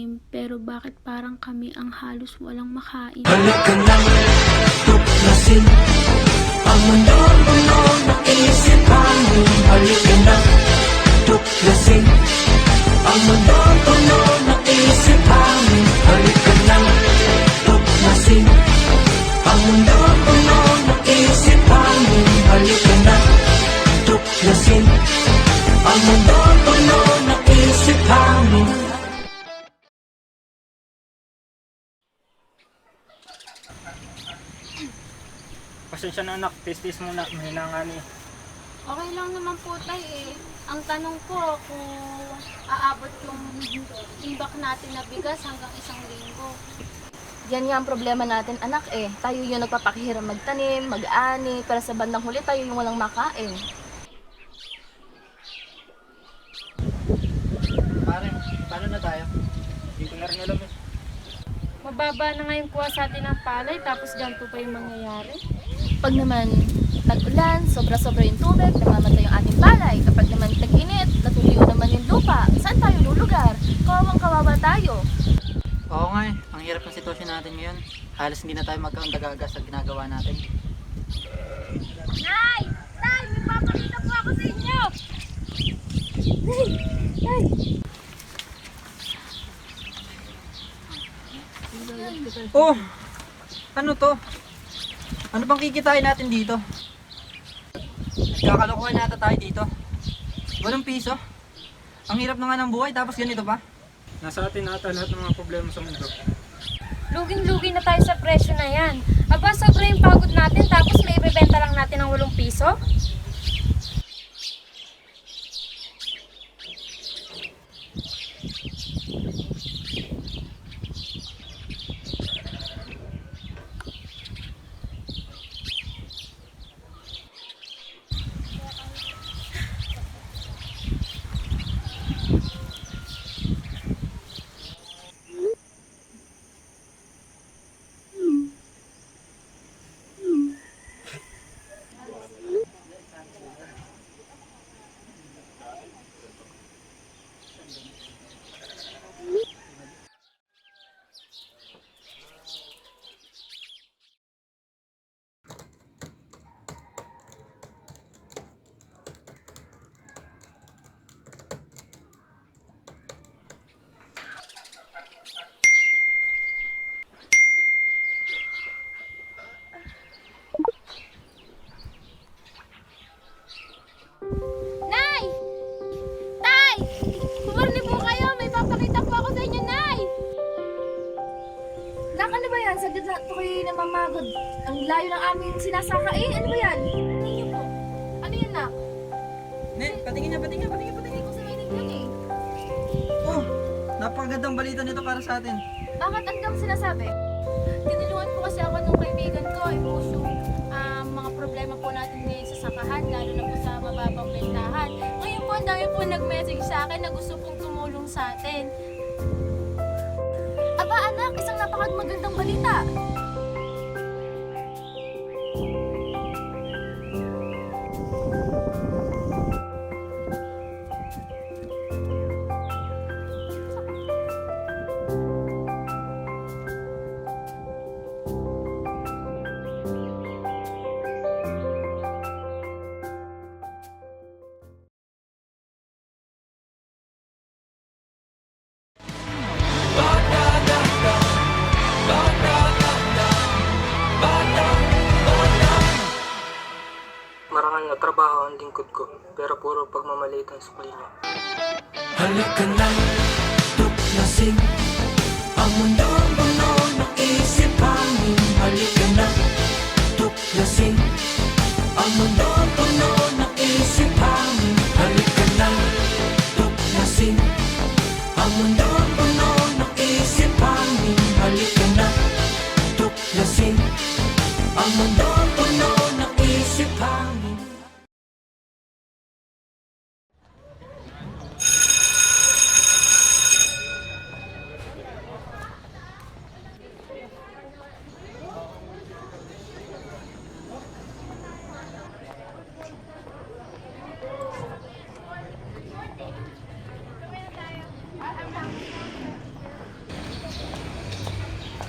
magtanim, pero bakit parang kami ang halos walang makain? Halika na, tuklasin ang mundo-mundo ng isipan. Halika na, tuklasin ang mundo-mundo ng isipan. Halika na, tuklasin ang mundo-mundo ng isipan. Halika na, tuklasin ang mundo-mundo ng isipan. Pasensya na anak, tis-tis muna, mahina nga ni. Okay lang naman po tay eh. Ang tanong ko kung aabot yung imbak natin na bigas hanggang 1 linggo. Yan nga ang problema natin anak eh. Tayo yung nagpapakihiram magtanim, mag-ani, pero sa bandang huli tayo yung walang makain. Pare, paano na tayo? Hindi ko na rin alam eh. Mababa na nga yung kuha sa atin ng palay, tapos ganito pa yung mangyayari. Pag naman tag-ulan, sobra-sobra yung tubig, namamatay yung ating palay. Kapag naman tag-init, natuloy naman yung lupa. Saan tayo lulugar? Kawawang-kawawa tayo. Oo nga eh, ang hirap ng sitwasyon natin ngayon. Halos hindi na tayo magkaundagaga sa ginagawa natin. Nay! Nay! May papakita po ako sa inyo! Nay! Nay! Oh! Ano to? Ano bang kikitain natin dito? Kakalokohan nata tayo dito. 8 piso? Ang hirap na nga ng buhay tapos ganito pa? Nasa atin ata lahat ng mga problema sa mundo. Luging-lugi na tayo sa presyo na yan. Aba, sobra yung pagod natin, tapos may ibebenta lang natin ng 8 piso? Nay! Tay! Kumarni po kayo! May papakita po ako sa inyo, Nay! Nak, ano ba yan? Sagad na ito kayo namamagod. Ang layo ng aming sinasaka eh. Ano ba yan? Ano po? Ano yan, Nak? Ne, patingin Hindi ko sa mainig yan eh. Oh! Napakagandang balita nito para sa atin. Bakit ang dami sinasabi? Tinulungan po kasi ako ng kaibigan ko. Ay po yung mga problema po natin ngayon sa sakahan, lalo na po sa mababang bentahan. Ngayon po, ang dami po nag-message sa akin na gusto pong tumulong sa atin. Aba anak, isang napakagandang balita. Marangal na trabaho ang lingkod ko, pero puro pagmamaliit ang sukli niya. Halika na, tuklasin ang mundo-mundo ng isipan. Halika na, tuklasin ang mundo-mundo ng isipan. Halika na, tuklasin ang mundo-mundo ng isipan. Halika na, tuklasin ang mundo-mundo ng isipan.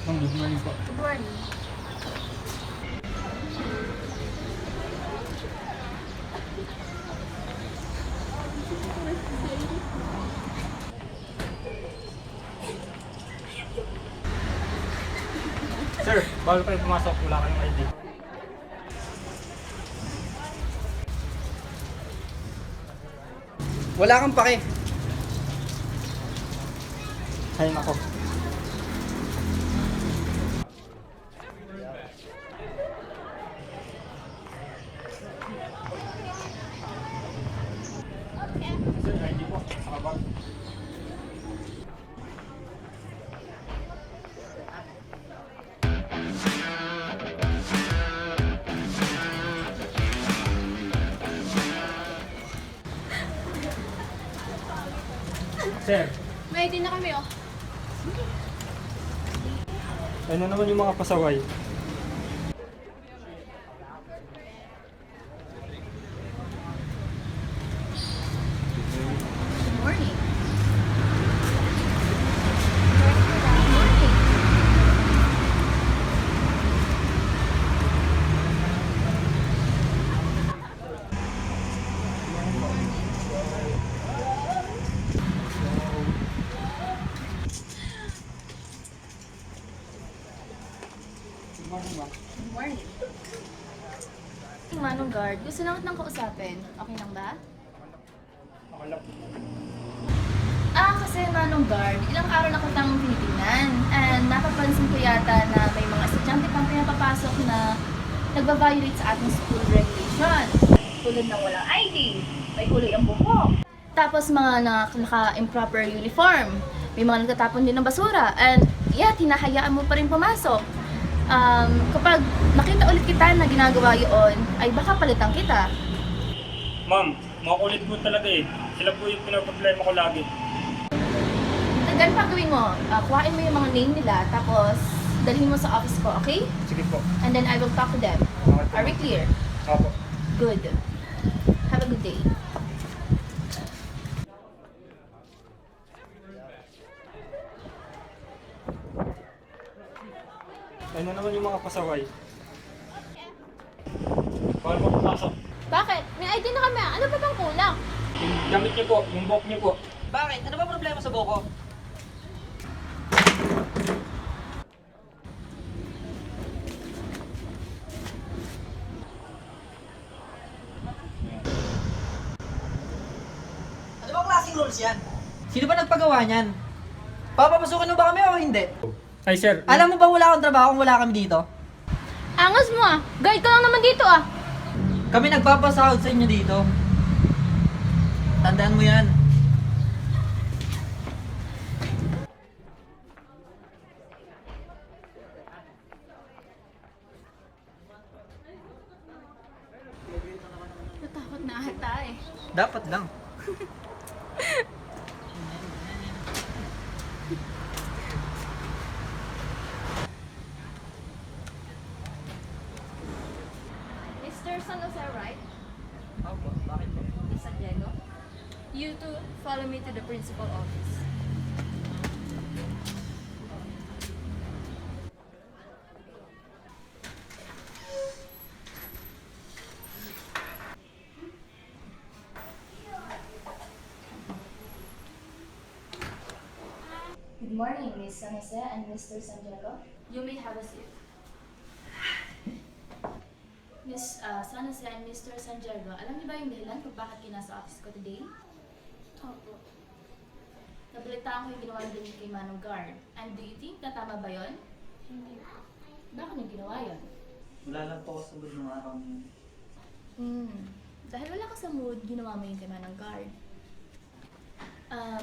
Ma'am, good morning po. Good morning. Sir, bawal kayo pumasok. Wala kayong ID. Wala kang pake. Ay, nako. Sir, ID po. Sa bag. Sir, May ID na kami, oh. ano naman yung mga pasaway? Good morning. Good morning. Manong guard, gusto lang kitang kausapin. Okay lang ba? Ako lang. Kasi Manong guard, ilang araw na kitang tinitingnan. And napapansin ko yata na may mga estudyante pang pinapapasok na nagbabiolate sa ating school regulation. Tulad ng walang ID, may kulay ang buhok. Tapos mga naka-improper uniform. May mga nagtatapon din ng basura. And yeah, hinahayaan mo pa rin pumasok. Kapag nakita ulit kita na ginagawa yun, ay baka palitan kita. Ma'am, makulit po talaga eh. Sila po yung pinaproblema ko lagi. Ganun pa gawin mo, kuhain mo yung mga name nila, tapos dalhin mo sa office ko, okay? Sige po. And then I will talk to them. Okay po. Are we clear? Opo. Good. Have a good day. Ano naman yung mga pasaway? Bawal mo pumasok. Bakit? May ID na kami. Ano pa bang kulang? Yung damit niyo po, yung buhok niyo po. Bakit? Ano ba problema sa buko? Ano ba klaseng rules yan? Sino ba nagpagawa niyan? Papapasukin mo ba kami o hindi? Ay sir, Alam mo ba wala akong trabaho kung wala kami dito? Angas mo ah. Guide ka lang naman dito ah. Kami nagpapasahod sa inyo dito. Tandaan mo yan. Natakot na ata eh. Dapat lang. Mr. San Jose, right? Opo, bakit po? Miss San Diego? You two, follow me to the principal office. Good morning, Miss San Jose and Mr. San Diego. You may have a seat. Miss San Jose and Mr. San Diego, alam niyo ba yung dahilan kung bakit kayo nasa office ko today? Opo. Nabalitaan ko yung ginawa niyo kay Manong Guard. And do you think na tama ba yun? Hindi. Bakit niyo ginawa yun? Wala lang po ako sa mood ng araw niyo. Dahil wala ka sa mood, ginawa mo yun kay Manong Guard.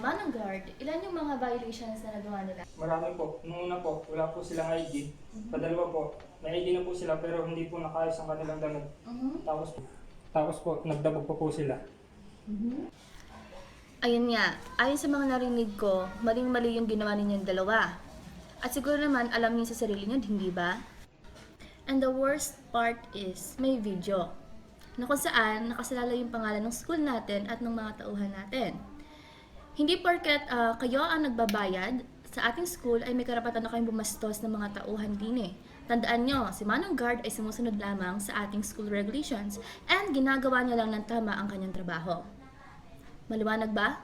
Manong Guard, ilan yung mga violations na nagawa nila? marami po. Nung una po, wala po silang ID. Padalawa po, may ID na po sila pero hindi po nakayos ang kanilang damit. Tapos po, nagdabog pa po sila. Ayun nga, ayon sa mga narinig ko, maling-mali yung ginawa ninyong dalawa. At siguro naman alam niyo sa sarili niyo, hindi ba? And the worst part is, may video. Na kung saan nakasalala yung pangalan ng school natin at ng mga tauhan natin. Hindi porket kayo ang nagbabayad Sa ating school ay may karapatan na kayong bumastos ng mga tauhan din eh. Tandaan nyo, si Manong Guard ay sumusunod lamang sa ating school regulations and ginagawa niya lang ng tama ang kanyang trabaho. Maliwanag ba?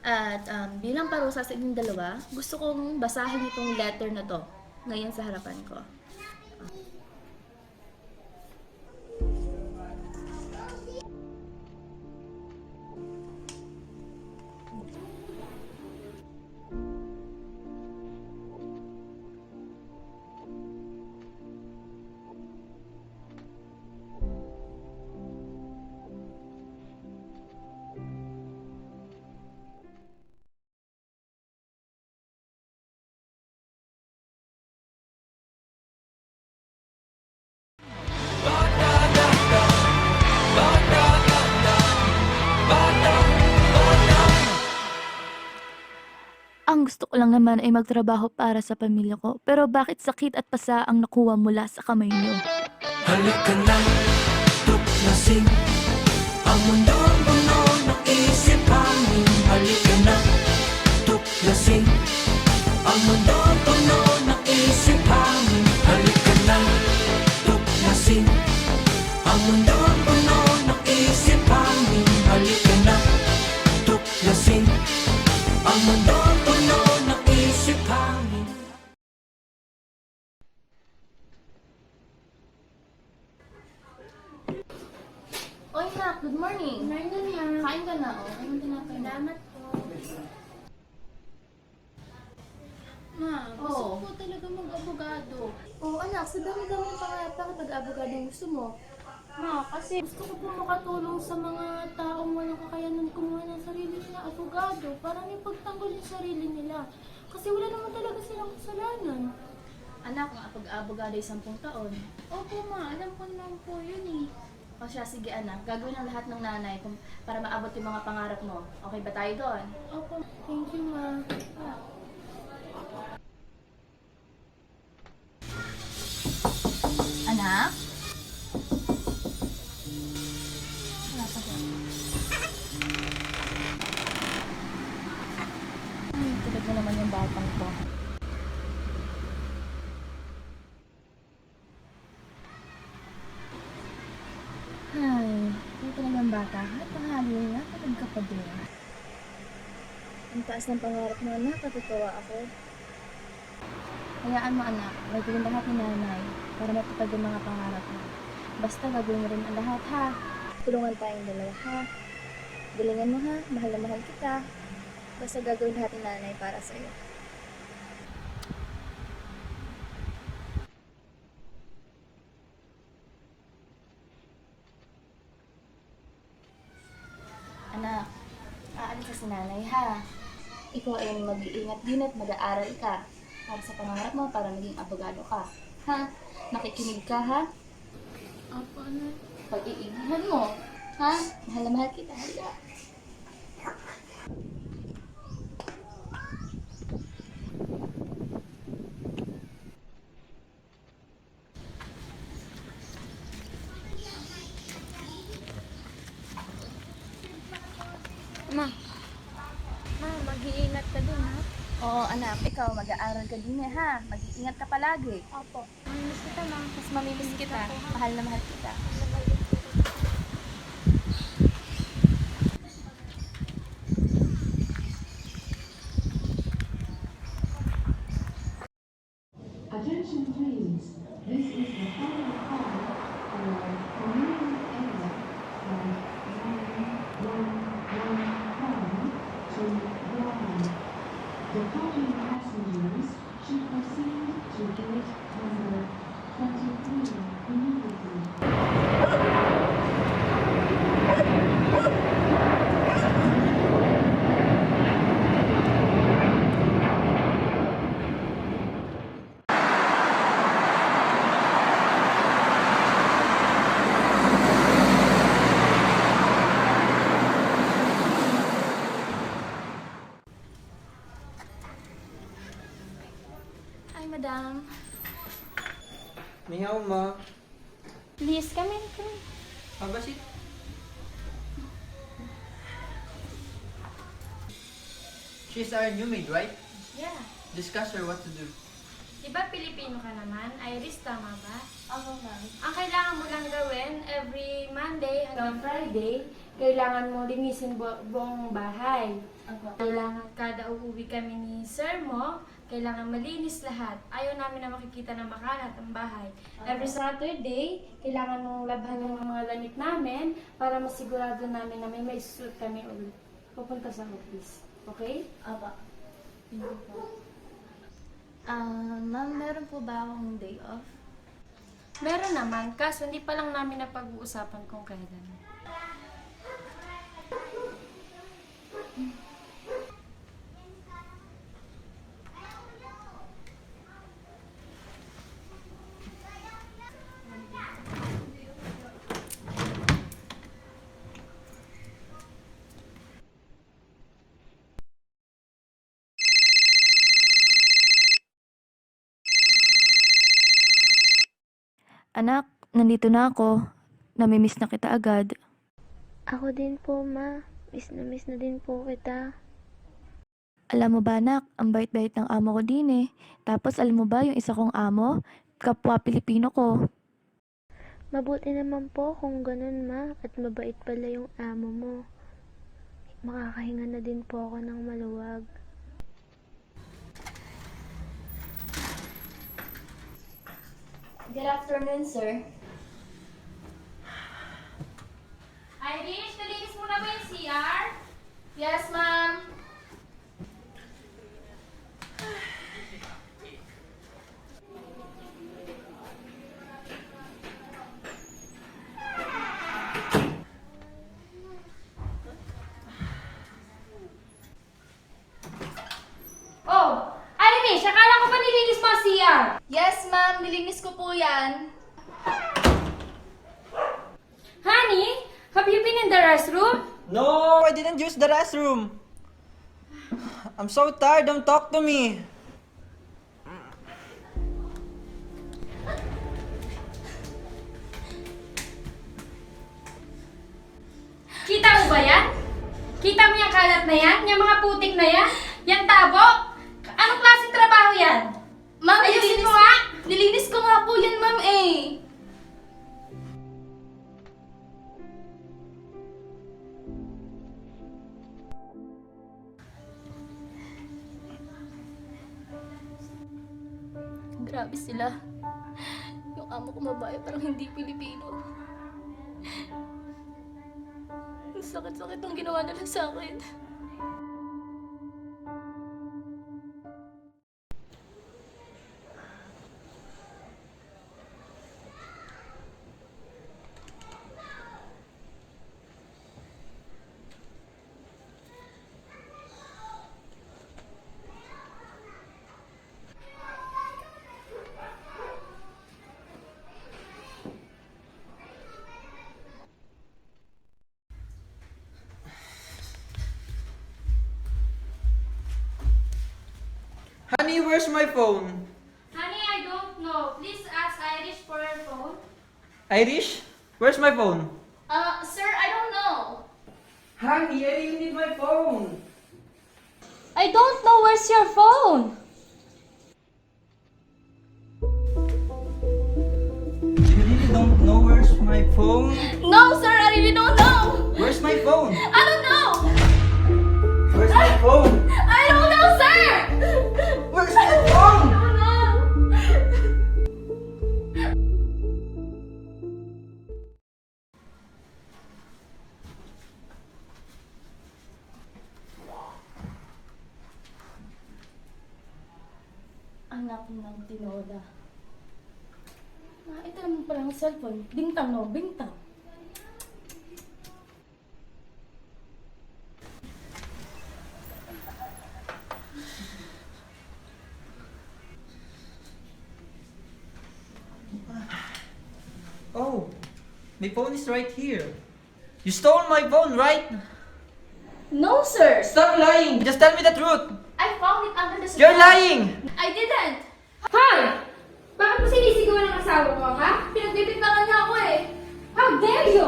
At bilang parusa sa inyong dalawa, gusto kong basahin itong letter na to ngayon sa harapan ko. Ang gusto ko lang naman ay magtrabaho para sa pamilya ko. Pero bakit sakit at pasa ang nakuha mula sa kamay niyo? Halika na, tuklasin ang mundong buno ng isip amin. Halika na, tuklasin ang mundong buno ng isip amin. Halika na, tuklasin ang mundong buno ng isip amin. Halika na, tuklasin ang mundong buno ng isip amin. Oy, Nak, good morning. Good morning, ma'am. Kain ka na, oh. Anong tinapay na? Salamat po. Ma, gusto Oo. ko po talaga mag-abogado. Oh, anak, sa dami-dami ng pangarap, bakit pag-abogado yung gusto mo? Ma, kasi gusto ko po makatulong sa mga taong walang kakayanan kumuha ng sarili nila abogado para may pagtanggol yung sarili nila. Kasi wala naman talaga silang kasalanan. Anak, pag-abogado ay 10 taon. Opo, ma. Alam ko naman po yun eh. O siya, sige anak, gagawin ang lahat ng nanay para maabot yung mga pangarap mo. Okay ba tayo doon? Opo. Thank you, ma. Anak? Ay, tulad mo naman yung batang ko. Ay, ito talagang bata ha? Tanghali nga, tulad ka pa din. Ang taas ng pangarap mo, anak, natutuwa ako. Hayaan mo anak, gagawin lahat ni nanay para matupad yung mga pangarap mo. Basta gagawin mo rin ang lahat ha. Tulungan tayong dalawa ha. Galingan mo ha, mahal na mahal kita. Basta gagawin lahat ni nanay para sa'yo. Anak, aalis sa si nanay ha. Ikaw ay mag-iingat din at mag-aaral ka para sa pangarap mo para maging abogado ka. Ha? Nakikinig ka ha? Opo, anak. Pag-iingat mo. Ha? Mahal na mahal kita. Halika. Ma. Ma, mag-iingat ka din, ha? Oo anak, ikaw mag-aaral ka din ha. Mag-iingat ka palagi. Opo. Mamimiss kita, ma. Mas mamimiss kita. Mahal na mahal kita. Attention please, this is the final call for community exit from 911 to Guam. Departing passengers should proceed to gate number 23 immediately. Hi madam. Ni hao ma. Please, come in, come in. Abasit. She's our new maid, right? Yeah. Discuss her what to do. Diba Pilipino ka naman? Iris, tama ba? Ako, ma'am. Ang kailangan mo lang gawin every Monday hanggang Friday, kailangan mo linisin buong bahay. kailangan kada uuwi kami ni sir mo, kailangan malinis lahat. Ayaw namin na makikita na makalat ang bahay. Every Saturday, kailangan mong labhan yung mga damit namin para masigurado namin na may maisuot kami ulit. Pupunta sa office. Okay? Aba. Ma'am, meron po ba akong day off? Meron naman, kaso hindi pa lang namin napag-uusapan kung kailan. Anak, nandito na ako. Namimiss na kita agad. Ako din po, ma. Miss na din po kita. Alam mo ba, anak, ang bait-bait ng amo ko din eh. Tapos alam mo ba yung isa kong amo? Kapwa Pilipino ko. Mabuti naman po kung ganun, ma. At mabait pala yung amo mo. Makakahinga na din po ako ng maluwag. Good afternoon, sir. Irish, nalinis mo na ba yung CR? Yes, ma'am. Oh! Irish, akala ko ba nilinis mo ang CR? Yes, ma'am. Nilinis ko po yan. Honey, have you been in the restroom? No, I didn't use the restroom. I'm so tired. Don't talk to me. Kita mo ba yan? Kita mo yung kalat na yan? Yung mga putik na yan? Yan tabo? Anong klaseng trabaho yan? Ma'am, Ayusin mo nga! Nilinis ko nga po yan, ma'am eh. Grabe sila. Yung amo ko babae parang hindi Pilipino. Ang sakit-sakit ang ginawa nila sa akin. Honey, where's my phone? Honey, I don't know. Please ask Irish for her phone. Irish, where's my phone? Sir, I don't know. Honey, I really need my phone. I don't know where's your phone. You really don't know where's my phone? No, sir, I really don't know. Where's my phone? I don't know. Where's my phone? I don't know, sir. Where's my phone? I don't know. Anak ng tinoda. Ito naman pala ang cellphone. Bintang no, bintang. Oh, my phone is right here. You stole my phone, right? No, sir. Stop lying. Just tell me the truth. I found it under the sofa. You're lying. I didn't. Hoy! Bakit mo sinisigawan ng asawa ko, ha? Pinagbibintangan niya ako eh. How dare you!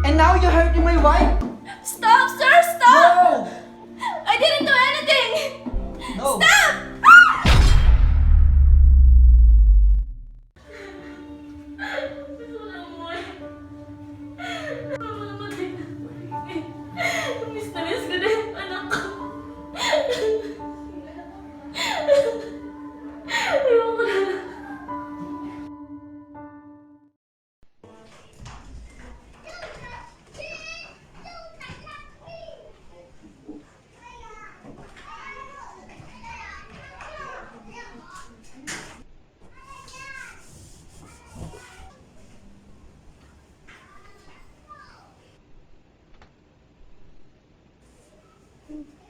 And now you're hurting my wife. Stop, sir! Stop! No! I didn't do anything! No! Miss ko na yung anak ko. Ayoko na.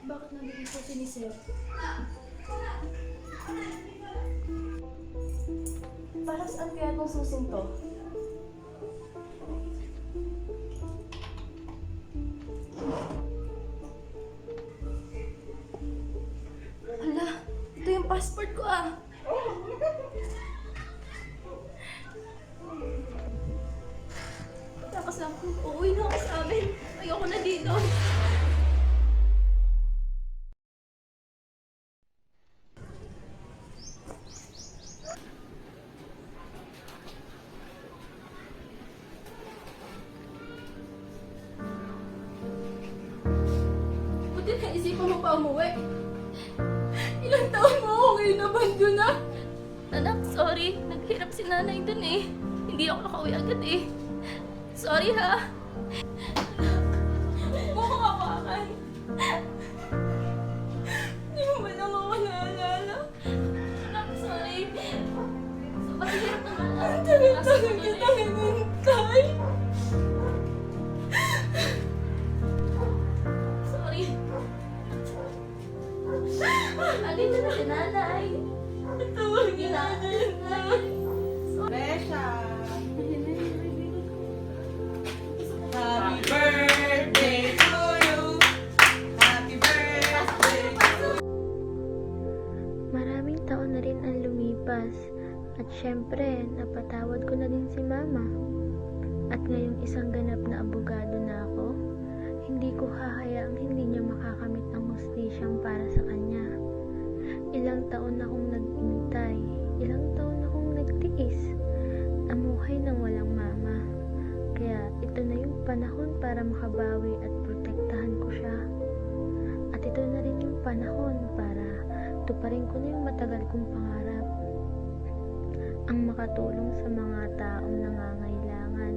Bakit nandito po si ni Sir? Para saan kaya itong susing to? Hala, ito yung passport ko ah. Takas lang ako. Uuwi na ako sa amin. Ayoko na dito. Buti naisipan mo pa umuwi. Ilang taon mo ako ngayon nabandun na. Anak, sorry. Naghirap si nanay dun eh. Hindi ako nakauwi agad eh. Sorry ha. Huwag mo akong hawakan. Hindi mo ba lang ako naalala? Anak, sorry. Sobrang hirap naman. Ang tagal-tagal kita hinintay. Sorry. Andito na si nanay. Tawag niyo nanay. Resha! Happy birthday to you! Happy birthday! Maraming taon na rin ang lumipas at syempre napatawad ko na din si mama. At ngayong isang ganap na abogado na ako, hindi ko hahayaang hindi niya makakamit ang hustisyang para sa kanya. Ilang taon akong nag-intay, ilang taon akong nagtiis, namuhay ng walang mama. Kaya ito na yung panahon para makabawi at protektahan ko siya. At ito na rin yung panahon para tuparin ko na yung matagal kong pangarap. Ang makatulong sa mga taong nangangailangan